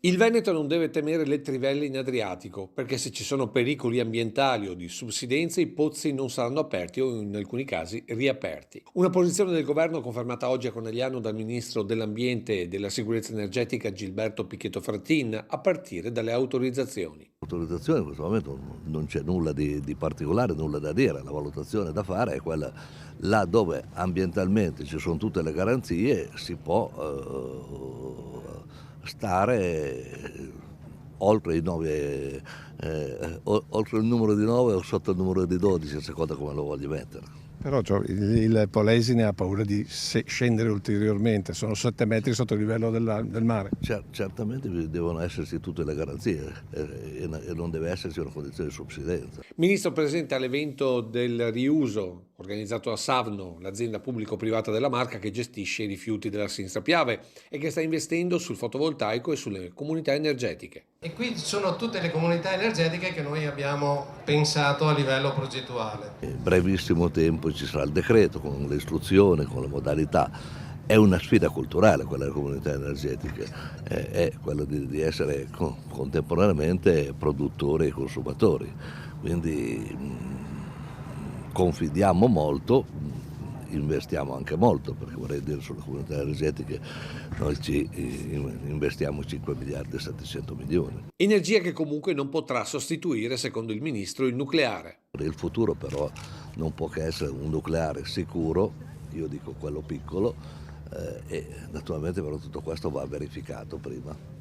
Il Veneto non deve temere le trivelle in Adriatico, perché se ci sono pericoli ambientali o di subsidenza i pozzi non saranno aperti o in alcuni casi riaperti. Una posizione del governo confermata oggi a Conegliano dal ministro dell'Ambiente e della Sicurezza Energetica Gilberto Pichetto Frattin, a partire dalle autorizzazioni. L'autorizzazione in questo momento non c'è nulla di particolare, nulla da dire, la valutazione da fare è quella là dove ambientalmente ci sono tutte le garanzie si può stare oltre i 9, oltre il numero di 9 o sotto il numero di 12 a seconda come lo voglio mettere. Però il Polesine ha paura di scendere ulteriormente, sono 7 metri sotto il livello del mare. Certamente devono esserci tutte le garanzie e non deve esserci una condizione di subsidenza. Ministro presente all'evento del riuso organizzato a Savno, l'azienda pubblico-privata della Marca che gestisce i rifiuti della Sinistra Piave e che sta investendo sul fotovoltaico e sulle comunità energetiche. E qui ci sono tutte le comunità energetiche che noi abbiamo pensato a livello progettuale. In brevissimo tempo ci sarà il decreto con l'istruzione, con le modalità. È una sfida culturale quella delle comunità energetiche, è quello di essere contemporaneamente produttori e consumatori. Quindi confidiamo molto, investiamo anche molto, perché vorrei dire sulle comunità energetiche noi investiamo 5 miliardi e 700 milioni. Energia che comunque non potrà sostituire, secondo il ministro, il nucleare. Il futuro però non può che essere un nucleare sicuro, io dico quello piccolo, e naturalmente però tutto questo va verificato prima.